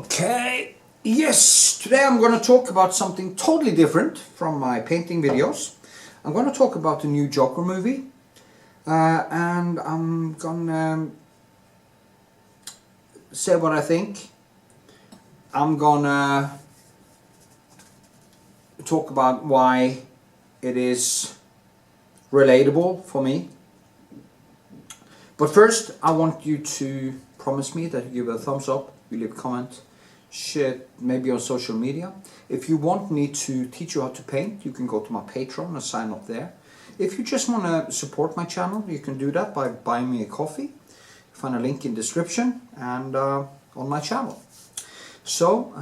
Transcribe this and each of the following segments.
Okay, yes, today I'm going to talk about something totally different from my painting videos. I'm going to talk about the new Joker movie, and I'm going to say what I think. I'm going to talk about why it is relatable for me. But first, I want you to promise me that you give a thumbs up, you leave a comment, share maybe on social media. If you want me to teach you how to paint, you can go to my Patreon and sign up there. If you just want to support my channel, you can do that by buying me a coffee. Find a link in the description and on my channel. So,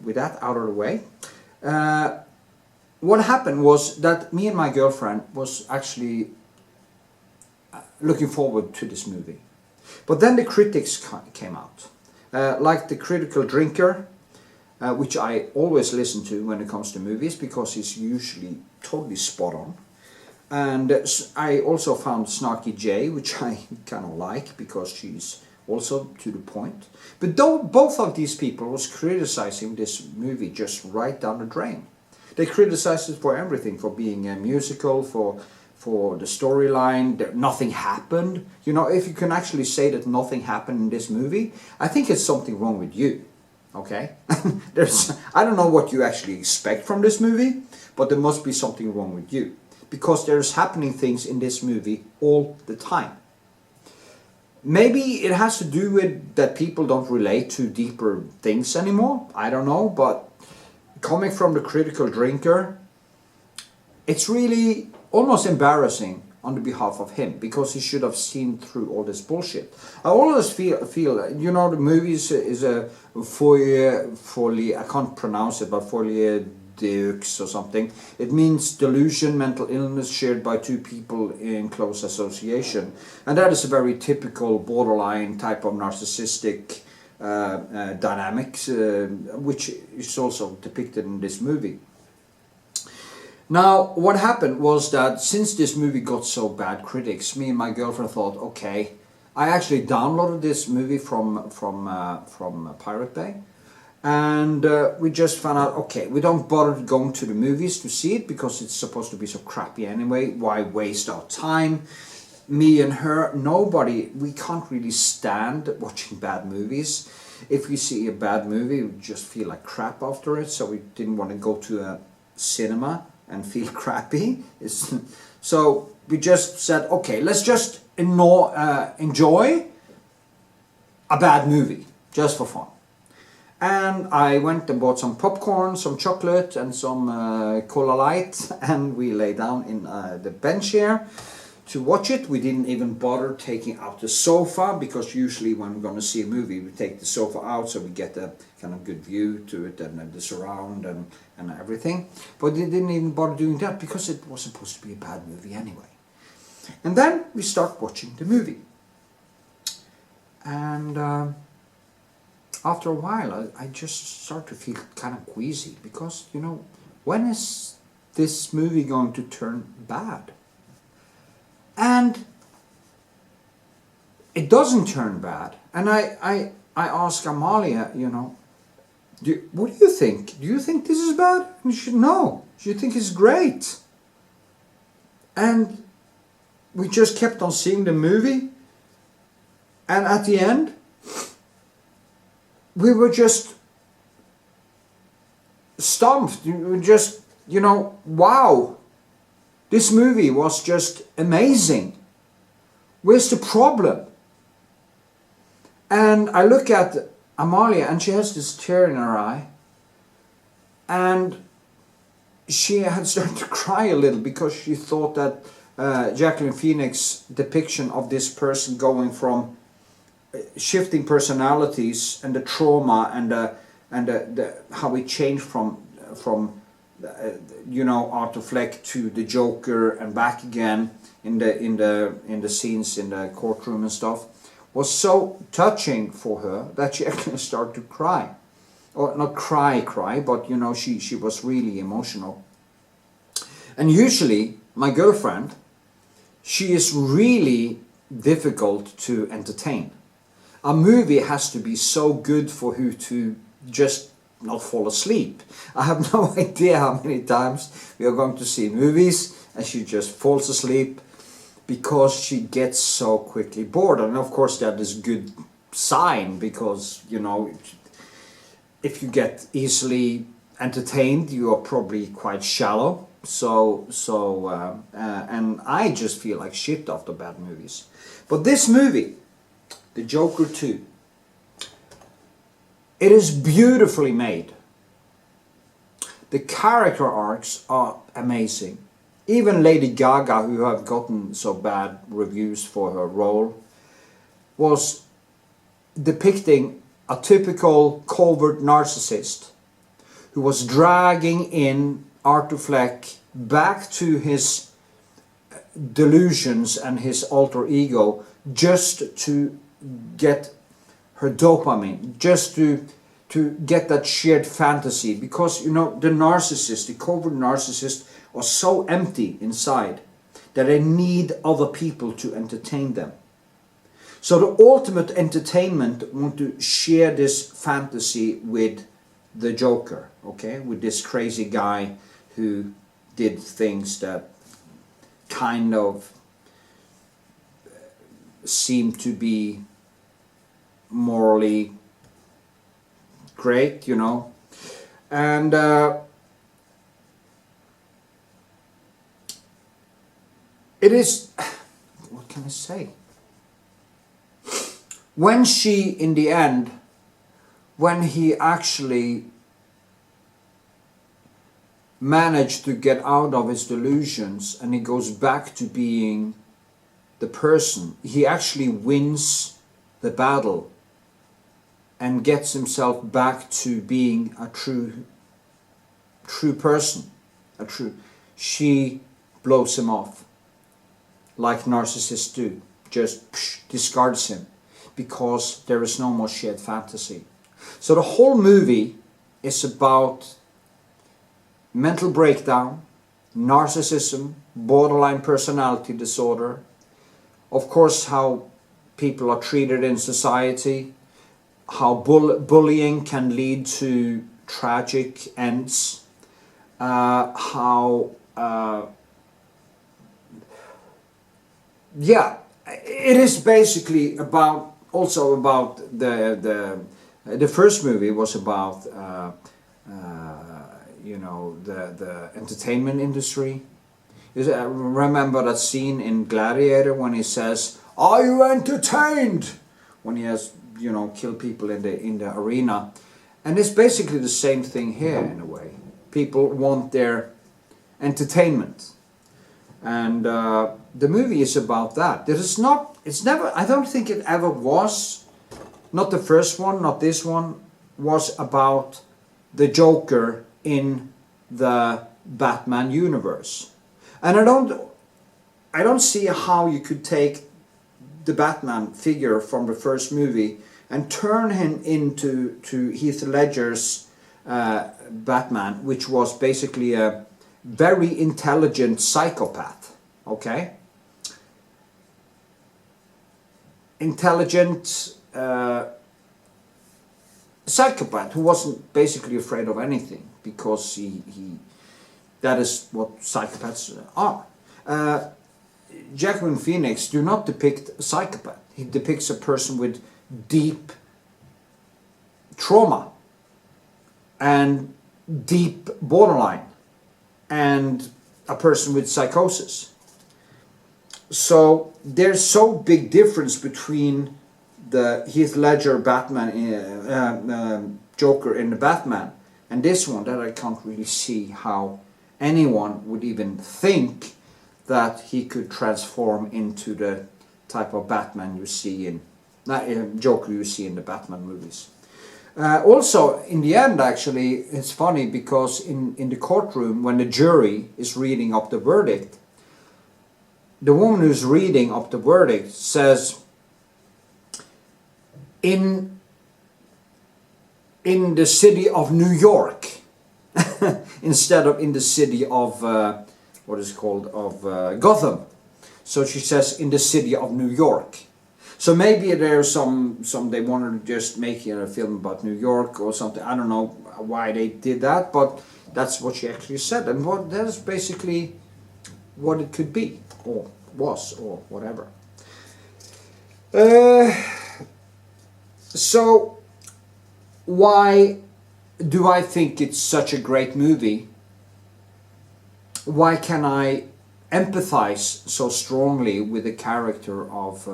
with that out of the way, what happened was that me and my girlfriend was actually looking forward to this movie. But then the critics came out. Like the critical drinker, which I always listen to when it comes to movies because he's usually totally spot on. And I also found Snarky J, which I kind of like because she's also to the point. But though both of these people was criticizing this movie just right down the drain. They criticized it for everything, for being a musical, for the storyline, that nothing happened. You know, if you can actually say that nothing happened in this movie, I think it's something wrong with you. Okay? I don't know what you actually expect from this movie, but there must be something wrong with you. Because there's happening things in this movie all the time. Maybe it has to do with that people don't relate to deeper things anymore. I don't know, but coming from the critical drinker, it's really almost embarrassing on the behalf of him, because he should have seen through all this bullshit. I always feel you know, the movie is a Folie, I can't pronounce it, but Folie, Deux or something. It means delusion, mental illness shared by two people in close association. And that is a very typical borderline type of narcissistic dynamics, which is also depicted in this movie. Now, what happened was that since this movie got so bad critics, me and my girlfriend thought, okay, I actually downloaded this movie from Pirate Bay, and we just found out, okay, we don't bother going to the movies to see it because it's supposed to be so crappy anyway. Why waste our time? Me and her, nobody, we can't really stand watching bad movies. If we see a bad movie, we just feel like crap after it, so we didn't want to go to a cinema and feel crappy. So we just said, okay, let's just enjoy a bad movie, just for fun. And I went and bought some popcorn, some chocolate and some Cola Light, and we lay down in the bench here to watch it. We didn't even bother taking out the sofa, because usually when we're going to see a movie we take the sofa out so we get a kind of good view to it and the surround and everything. But we didn't even bother doing that because it was supposed to be a bad movie anyway. And then we start watching the movie. And after a while I just start to feel kind of queasy, because, you know, when is this movie going to turn bad? And it doesn't turn bad. And I ask Amalia, you know, what do you think? Do you think this is bad? And she said, no, you think it's great. And we just kept on seeing the movie. And at the end, we were just stumped. We were just, you know, wow. This movie was just amazing. Where's the problem? And I look at Amalia and she has this tear in her eye. And she had started to cry a little because she thought that Joaquin Phoenix's depiction of this person going from shifting personalities and the trauma and the how he changed from you know, Arthur Fleck to the Joker and back again in the scenes in the courtroom and stuff was so touching for her that she actually started to cry. Or not cry, but, you know, she was really emotional. And usually my girlfriend, she is really difficult to entertain. A movie has to be so good for her to just not fall asleep. I have no idea how many times we are going to see movies and she just falls asleep because she gets so quickly bored. And of course that is good sign, because you know, if you get easily entertained, you are probably quite shallow. And I just feel like shit after bad movies. But this movie, The Joker 2, it is beautifully made. The character arcs are amazing. Even Lady Gaga, who have gotten so bad reviews for her role, was depicting a typical covert narcissist who was dragging in Arthur Fleck back to his delusions and his alter ego just to get her dopamine, just to get that shared fantasy. Because you know, the narcissist, the covert narcissist, are so empty inside that they need other people to entertain them. So the ultimate entertainment want to share this fantasy with the Joker, okay, with this crazy guy who did things that kind of seem to be morally great, you know. And it is, what can I say? When she, in the end, when he actually managed to get out of his delusions and he goes back to being the person, he actually wins the battle and gets himself back to being a true person, she blows him off like narcissists do, just discards him, because there is no more shared fantasy. So the whole movie is about mental breakdown, narcissism, borderline personality disorder, of course how people are treated in society, how bullying can lead to tragic ends, yeah, it is basically about, also about the first movie was about you know, the entertainment industry. I remember that scene in Gladiator when he says, "Are you entertained?" when he has, you know, killed people in the arena. And it's basically the same thing here in a way. People want their entertainment. And the movie is about that. It's never, I don't think it ever was, not the first one, not this one, was about the Joker in the Batman universe. And I don't see how you could take the Batman figure from the first movie and turn him into Heath Ledger's Batman, which was basically a very intelligent psychopath, okay? Intelligent psychopath who wasn't basically afraid of anything, because that is what psychopaths are. Joaquin Phoenix do not depict a psychopath. He depicts a person with deep trauma and deep borderline and a person with psychosis. So there's so big difference between the Heath Ledger Batman, Joker in the Batman, and this one, that I can't really see how anyone would even think that he could transform into the type of Batman you see in, Joker you see in the Batman movies. Also, in the end, actually, it's funny because in the courtroom, when the jury is reading up the verdict, the woman who's reading up the verdict says, in the city of New York, instead of in the city of, what is it called, of Gotham. So she says, in the city of New York. So maybe there's some they wanted to just make a film about New York or something. I don't know why they did that, but that's what she actually said, and that is basically what it could be, or was, or whatever. So why do I think it's such a great movie? Why can I empathize so strongly with the character of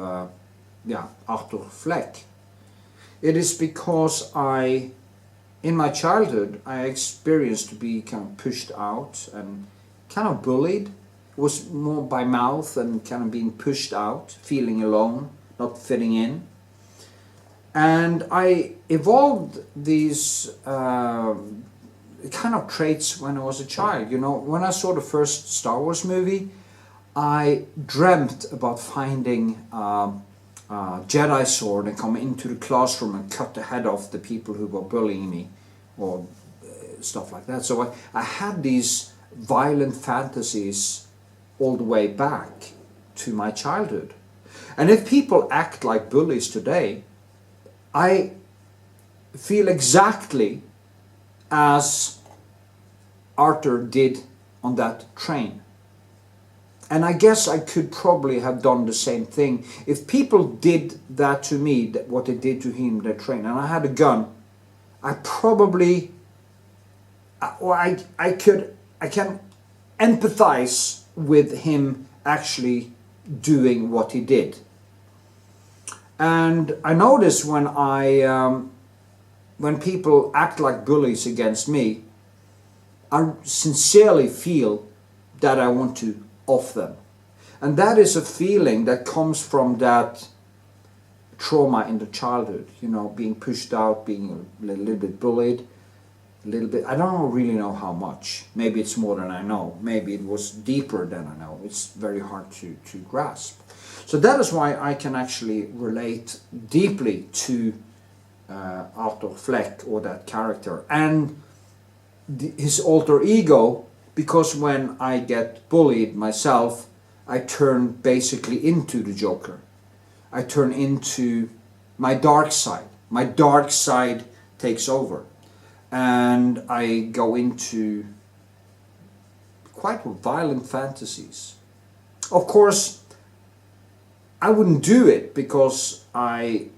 Arthur Fleck? It is because in my childhood, I experienced to be kind of pushed out and kind of bullied. It was more by mouth and kind of being pushed out, feeling alone, not fitting in. And I evolved these kind of traits when I was a child. You know, when I saw the first Star Wars movie, I dreamt about finding a Jedi sword and come into the classroom and cut the head off the people who were bullying me, or stuff like that. So I had these violent fantasies all the way back to my childhood. And if people act like bullies today, I feel exactly as Arthur did on that train. And I guess I could probably have done the same thing. If people did that to me, what they did to him on the train, and I had a gun, I probably, I can empathize with him actually doing what he did. And I notice when people act like bullies against me, I sincerely feel that I want to off them. And that is a feeling that comes from that trauma in the childhood, you know, being pushed out, being a little bit bullied, a little bit, I don't really know how much. Maybe it's more than I know. Maybe it was deeper than I know. It's very hard to grasp. So that is why I can actually relate deeply to Arthur Fleck, or that character, and his alter ego, because when I get bullied myself, I turn basically into the Joker. I turn into my dark side. My dark side takes over. And I go into quite violent fantasies. Of course, I wouldn't do it because I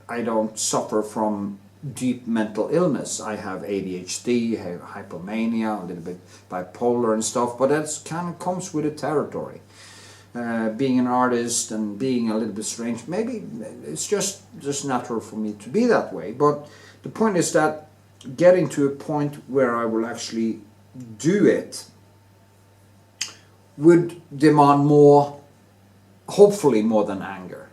don't suffer from deep mental illness. I have ADHD, I have hypomania, a little bit bipolar and stuff, but that kind of comes with the territory. Being an artist and being a little bit strange, maybe it's just natural for me to be that way. But the point is that getting to a point where I will actually do it would demand more, hopefully more than anger.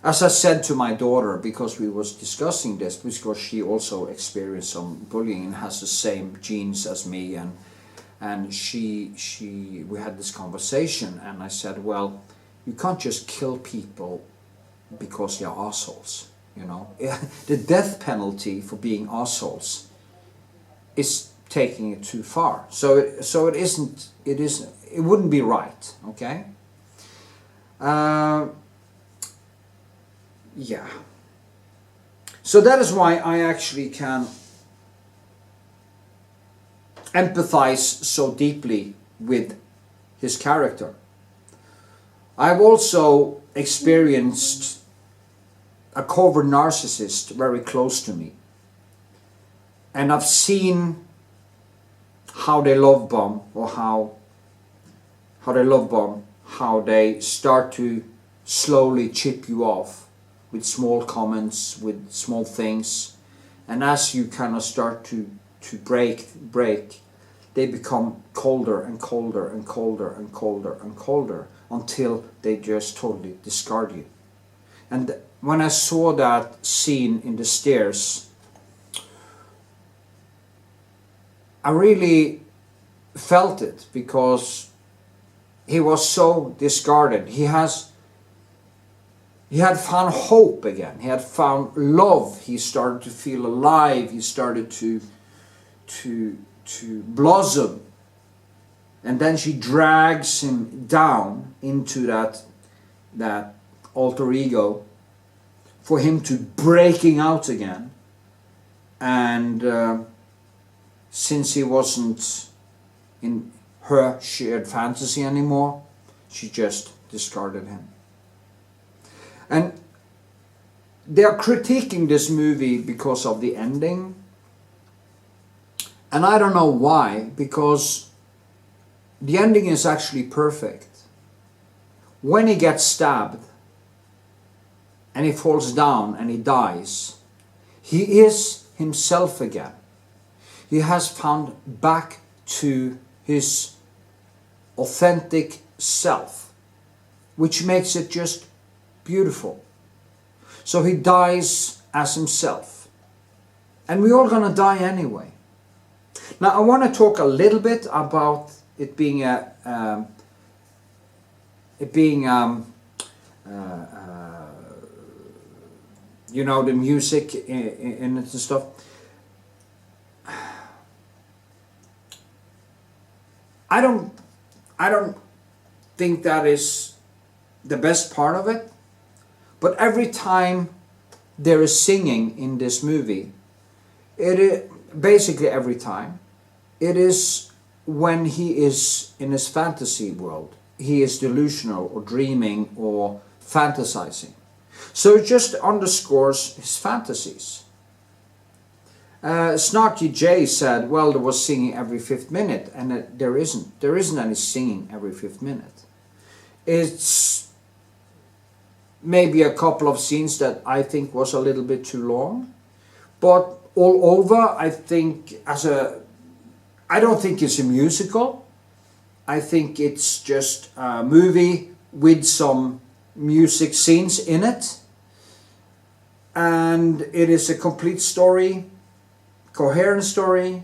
As I said to my daughter, because we was discussing this, because she also experienced some bullying and has the same genes as me, and we had this conversation, and I said, well, you can't just kill people because they're assholes, you know. The death penalty for being assholes is taking it too far. So it wouldn't be right, okay? Yeah. So that is why I actually can empathize so deeply with his character. I've also experienced a covert narcissist very close to me. And I've seen how they love bomb, or how they love bomb, how they start to slowly chip you off with small comments, with small things, and as you kind of start to break, they become colder and colder and colder and colder and colder until they just totally discard you. And when I saw that scene in the stairs, I really felt it, because he was so discarded. He had found hope again. He had found love. He started to feel alive. He started to blossom. And then she drags him down into that alter ego for him to breaking out again. And since he wasn't in her shared fantasy anymore, she just discarded him. And they are critiquing this movie because of the ending. And I don't know why, because the ending is actually perfect. When he gets stabbed and he falls down and he dies, he is himself again. He has found back to his authentic self, which makes it just beautiful. So he dies as himself. And we're all gonna die anyway. Now I want to talk a little bit about it being a you know, the music in it and stuff. I don't think that is the best part of it, but every time there is singing in this movie, it is basically every time, it is when he is in his fantasy world. He is delusional or dreaming or fantasizing. So it just underscores his fantasies. Snarky J said, well, there was singing every 5th minute, and there isn't. There isn't any singing every 5th minute. It's maybe a couple of scenes that I think was a little bit too long, but all over, I think I don't think it's a musical. I think it's just a movie with some music scenes in it, and it is a complete story, coherent story,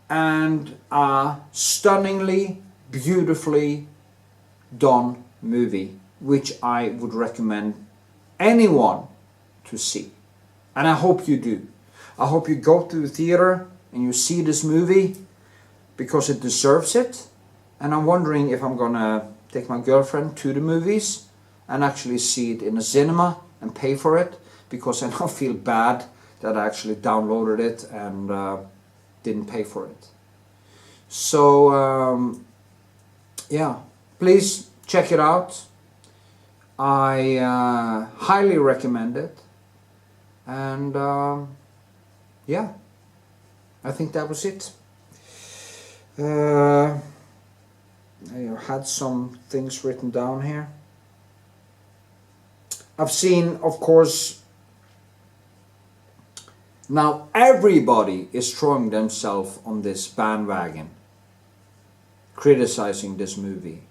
and a stunningly, beautifully done movie, which I would recommend anyone to see. And I hope you do. I hope you go to the theater and you see this movie, because it deserves it. And I'm wondering if I'm gonna take my girlfriend to the movies and actually see it in a cinema and pay for it, because I now feel bad that I actually downloaded it and didn't pay for it. So yeah, please check it out. I highly recommend it. And yeah, I think that was it. I had some things written down here. I've seen, of course, now everybody is throwing themselves on this bandwagon, criticizing this movie.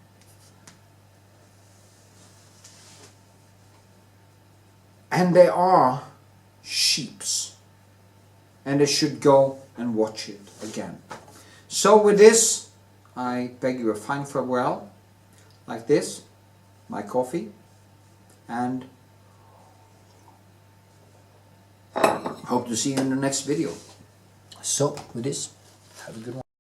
And they are sheeps, and they should go and watch it again. So with this, I beg you a fine farewell, like this, my coffee, and hope to see you in the next video. So with this, have a good one.